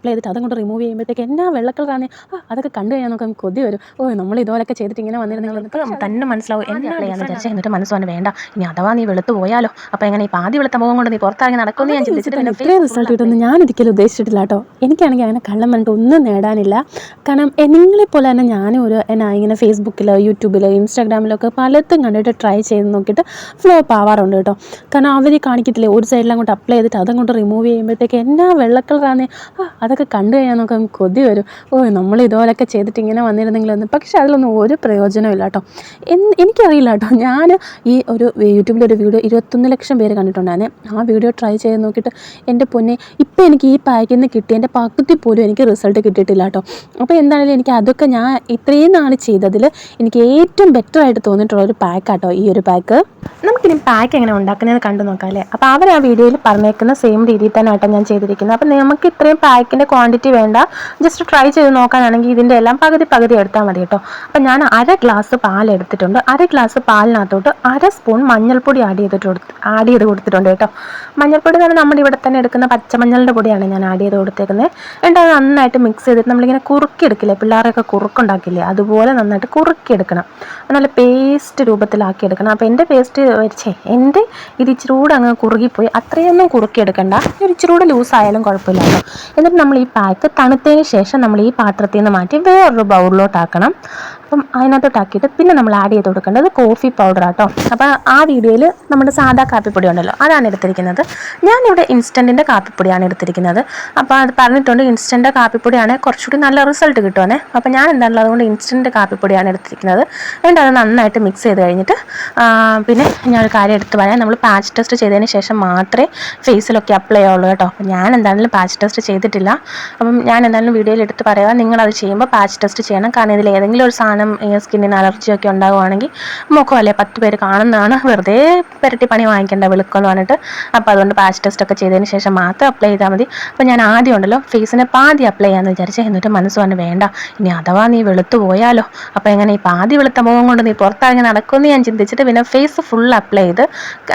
Apply ചെയ്തിട്ട് അതങ്ങോട്ട് remove ചെയ്യുമ്പോഴത്തേക്ക് എന്നാ വെള്ള കളറാണ്. അതൊക്കെ കണ്ടു കഴിഞ്ഞാൽ നമുക്ക് കൊതി വരും. നമ്മൾ ഇതുപോലൊക്കെ ചെയ്തിട്ട് ഇങ്ങനെ വന്നിരുന്നെങ്കിൽ തന്നെ മനസ്സിലാവും എന്നാ അപ്ലൈ ചെയ്യാന്ന് വിചാരിച്ചാൽ. എന്നിട്ട് മനസ്സുകൊണ്ട് വേണ്ട, ഇനി അഥവാ നീ വെളുത്ത് പോയാലോ, അപ്പോൾ എങ്ങനെ ഈ പാതി വെളുത്ത മുഖം കൊണ്ട് നീ പുറത്തിറങ്ങി നടക്കുമെന്ന് ഞാൻ ചിന്തിച്ചിട്ട് ഇത്രയും റിസൾട്ട് കിട്ടുമെന്ന് ഞാൻ ഒരിക്കലും ഉദ്ദേശിച്ചിട്ടില്ല കേട്ടോ. എനിക്കാണെങ്കിൽ അങ്ങനെ കള്ളം പറഞ്ഞിട്ട് ഒന്നും നേടാനില്ല. കാരണം നിങ്ങളെപ്പോലെ തന്നെ ഞാനും ഇങ്ങനെ ഫേസ്ബുക്കിലോ യൂട്യൂബിലോ ഇൻസ്റ്റാഗ്രാമിലൊക്കെ പലതും കണ്ടിട്ട് ട്രൈ ചെയ്ത് നോക്കിയിട്ട് ഫ്ലോപ്പ് ആവാറുണ്ട് കേട്ടോ. കാരണം അവർ കാണിക്കത്തില്ലേ ഒരു സൈഡിൽ അങ്ങോട്ട് അപ്ലൈ ചെയ്തിട്ട് അതങ്ങോട്ട് റിമൂവ് ചെയ്യുമ്പോഴത്തേക്ക് എന്നാ വെള്ള കളറാണ്. അതൊക്കെ കണ്ടു കഴിഞ്ഞാൽ നമുക്ക് കൊതി വരും. നമ്മൾ ഇതുപോലൊക്കെ ചെയ്തിട്ട് ഇങ്ങനെ വന്നിരുന്നെങ്കിലൊന്നും. പക്ഷേ അതിലൊന്നും ഒരു പ്രയോജനവും ഇല്ല കേട്ടോ. എനിക്കറിയില്ല കേട്ടോ. ഞാൻ ഈ ഒരു യൂട്യൂബിലൊരു വീഡിയോ 21 ലക്ഷം പേര് കണ്ടിട്ടുണ്ടായിരുന്നേ. ആ വീഡിയോ ട്രൈ ചെയ്ത് നോക്കിയിട്ട് എൻ്റെ പൊന്നെ ഇപ്പം എനിക്ക് ഈ പാക്കിൽ നിന്ന് കിട്ടി എൻ്റെ പകുതി പോലും എനിക്ക് റിസൾട്ട് കിട്ടിയിട്ടില്ല കേട്ടോ. അപ്പോൾ എന്താണെങ്കിലും എനിക്ക് അതൊക്കെ ഞാൻ ഇത്രയും നാൾ ചെയ്തതിൽ എനിക്ക് ഏറ്റവും ബെറ്റർ ആയിട്ട് തോന്നിയിട്ടുള്ള ഒരു പാക്കാട്ടോ ഈ ഒരു പാക്ക്. നമുക്കിനി പാക്ക് എങ്ങനെ ഉണ്ടാക്കുന്നത് കണ്ടു നോക്കാം അല്ലേ. അപ്പോൾ അവർ ആ വീഡിയോയിൽ പറഞ്ഞേക്കുന്ന സെയിം രീതിയിൽ തന്നെ ആട്ടോ ഞാൻ ചെയ്തിരിക്കുന്നത്. അപ്പോൾ നമുക്ക് ഇത്രയും പാക്കിൻ്റെ ക്വാണ്ടിറ്റി വേണ്ട, ജസ്റ്റ് ട്രൈ ചെയ്ത് നോക്കാനാണെങ്കിൽ ഇതിൻ്റെ എല്ലാം പകുതി എടുത്താൽ മതി കേട്ടോ. അപ്പോൾ ഞാൻ 1 ഗ്ലാസ് പാൽ എടുത്തിട്ടുണ്ട്. 1 ഗ്ലാസ് പാലിനകത്തോട്ട് 1 സ്പൂൺ മഞ്ഞൾപ്പൊടി ആഡ് ചെയ്ത് കൊടുത്തിട്ടുണ്ട് കേട്ടോ. മഞ്ഞൾപ്പൊടി തന്നെ നമ്മുടെ ഇവിടെ തന്നെ എടുക്കുന്ന പച്ചമഞ്ഞളുടെ പൊടിയാണ് ഞാൻ ആഡ് ചെയ്ത് കൊടുത്തേക്കുന്നത്. എന്നിട്ട് അത് നന്നായിട്ട് മിക്സ് ചെയ്തിട്ട് നമ്മളിങ്ങനെ കുറുക്കിയെടുക്കില്ലേ, പിള്ളേരൊക്കെ കുറുക്കുണ്ടാക്കില്ലേ, അതുപോലെ നന്നായിട്ട് കുറുക്കിയെടുക്കണം. നല്ല പേസ്റ്റ് രൂപത്തിലാക്കി എടുക്കണം. അപ്പോൾ എൻ്റെ എൻ്റെ ഇത് ഇച്ചിരി കൂടെ അങ്ങ് കുറുകിപ്പോയി. അത്രയൊന്നും കുറുക്കിയെടുക്കണ്ട, ഇച്ചിരി കൂടെ ലൂസായാലും കുഴപ്പമില്ല കേട്ടോ. എന്നിട്ട് നമ്മൾ ഈ പാക്ക് തണുത്തതിന് ശേഷം നമ്മൾ ഈ പാത്രത്തിൽ നിന്ന് മാറ്റി വേറൊരു ബൗളിലോട്ടാക്കണം. അപ്പം അതിനകത്തോട്ടാക്കിയിട്ട് പിന്നെ നമ്മൾ ആഡ് ചെയ്ത് കൊടുക്കേണ്ടത് കോഫി പൗഡർ ആട്ടോ. അപ്പോൾ ആ വീഡിയോയിൽ നമ്മുടെ സാധാ കാപ്പിപ്പൊടി ഉണ്ടല്ലോ അതാണ് എടുത്തിരിക്കുന്നത്. ഞാനിവിടെ ഇൻസ്റ്റൻറ്റിൻ്റെ കാപ്പിപ്പൊടിയാണ് എടുത്തിരിക്കുന്നത്. അപ്പോൾ അത് പറഞ്ഞിട്ടുണ്ട് ഇൻസ്റ്റൻറ്റ് കാപ്പിപ്പൊടിയാണ് കുറച്ചുകൂടി നല്ല റിസൾട്ട് കിട്ടുവാണേ. അപ്പോൾ ഞാൻ എന്താണല്ലോ അതുകൊണ്ട് ഇൻസ്റ്റൻറ്റ് കാപ്പിപ്പൊടിയാണ് എടുത്തിരിക്കുന്നത്. എന്നിട്ട് അത് നന്നായിട്ട് മിക്സ് ചെയ്ത് കഴിഞ്ഞിട്ട് പിന്നെ ഞാനൊരു കാര്യം എടുത്ത് പറയാം. നമ്മൾ പാച്ച് ടെസ്റ്റ് ചെയ്തതിന് ശേഷം മാത്രമേ ഫേസിലൊക്കെ അപ്ലൈ ചെയ്യുള്ളൂ കേട്ടോ. അപ്പോൾ ഞാൻ എന്തായാലും പാച്ച് ടെസ്റ്റ് ചെയ്തിട്ടില്ല. അപ്പം ഞാൻ എന്തായാലും വീഡിയോയിൽ എടുത്ത് പറയുക, നിങ്ങളത് ചെയ്യുമ്പോൾ പാച്ച് ടെസ്റ്റ് ചെയ്യണം. കാരണം ഇതിൽ ഏതെങ്കിലും ഒരു സാധനം സ്കിന്നിന് അലർജിയൊക്കെ ഉണ്ടാകുവാണെങ്കിൽ മുഖം അല്ലേ 10 പേര് കാണുന്നതാണ്, വെറുതെ പെരട്ടി പണി വാങ്ങിക്കേണ്ട വെളുക്കുമെന്ന് പറഞ്ഞിട്ട്. അപ്പോൾ അതുകൊണ്ട് പാച്ച് ടെസ്റ്റ് ഒക്കെ ചെയ്തതിന് ശേഷം മാത്രം അപ്ലൈ ചെയ്താൽ മതി. അപ്പോൾ ഞാൻ ആദ്യം ഉണ്ടല്ലോ ഫേസിന് പാതി അപ്ലൈ ചെയ്യാമെന്ന് വിചാരിച്ചു. എന്നിട്ട് മനസ്സ് പറഞ്ഞ് വേണ്ട, ഇനി അഥവാ നീ വെളുത്തു പോയാലോ, അപ്പോൾ എങ്ങനെ ഈ പാതി വെളുത്ത മുഖം കൊണ്ട് നീ പുറത്തിറങ്ങി നടക്കുമെന്ന് ഞാൻ ചിന്തിച്ചിട്ട് പിന്നെ ഫേസ് ഫുൾ അപ്ലൈ ചെയ്ത്.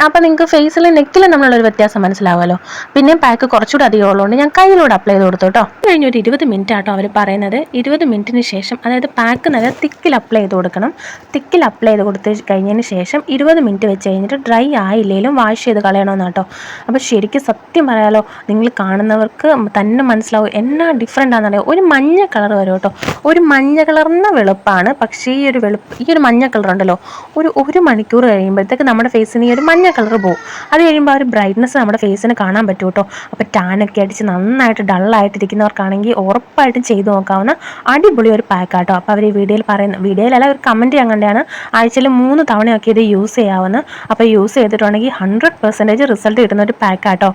അപ്പോൾ നിങ്ങൾക്ക് ഫേസിൽ നെക്കിൽ നമ്മളുള്ളൊരു വ്യത്യാസം മനസ്സിലാവുമല്ലോ. പിന്നെ പാക്ക് കുറച്ചുകൂടി അധികം ഉള്ളതുകൊണ്ട് ഞാൻ കയ്യിലൂടെ അപ്ലൈ ചെയ്ത് കൊടുത്തു കേട്ടോ. കഴിഞ്ഞ ഒരു 20 മിനിറ്റ് ആട്ടോ അവർ പറയുന്നത്. 20 മിനിറ്റിന് ശേഷം അതായത് പാക്ക് നല്ല തിക്കിൽ അപ്ലൈ ചെയ്ത് കൊടുക്കണം. തിക്കിൽ അപ്ലൈ ചെയ്ത് കൊടുത്ത് കഴിഞ്ഞതിന് ശേഷം 20 മിനിറ്റ് വെച്ച് കഴിഞ്ഞിട്ട് ഡ്രൈ ആയില്ലെങ്കിലും വാഷ് ചെയ്ത് കളയണമെന്ന് കേട്ടോ. അപ്പോൾ ശരിക്കും സത്യം പറയാലോ, നിങ്ങൾ കാണുന്നവർക്ക് തന്നെ മനസ്സിലാവും എന്നാ ഡിഫറെൻ്റ് ആണെന്നറിയാം. ഒരു മഞ്ഞ കളർ വരും കേട്ടോ. ഒരു മഞ്ഞ കളറിന് വെളുപ്പാണ്. പക്ഷേ ഈ ഒരു മഞ്ഞ കളർ ഉണ്ടല്ലോ, ഒരു മണിക്കൂർ കഴിയുമ്പോഴത്തേക്ക് നമ്മുടെ ഫേസിന് ഈ ഒരു മഞ്ഞ കളർ പോകും. അത് കഴിയുമ്പോൾ ആ ഒരു ബ്രൈറ്റ്നസ് നമ്മുടെ ഫേസിന് കാണാൻ പറ്റും കേട്ടോ. അപ്പോൾ ടാനൊക്കെ അടിച്ച് നന്നായിട്ട് ഡള്ളായിട്ടിരിക്കുന്നവർക്കാണെങ്കിൽ ഉറപ്പായിട്ടും ചെയ്ത് നോക്കാവുന്ന അടിപൊളി ഒരു പാക്കാട്ടോ. അപ്പോൾ അവർ ഈ വീഡിയോയിലല്ല ഒരു കമൻറ്റ് ചെയ്യാൻ കണ്ടാണ് ആഴ്ചയിൽ 3 തവണയൊക്കെ ഇത് യൂസ് ചെയ്യാവുന്ന. അപ്പോൾ യൂസ് ചെയ്തിട്ടുണ്ടെങ്കിൽ 100% റിസൾട്ട് കിട്ടുന്ന ഒരു പാക്കാട്ടോ.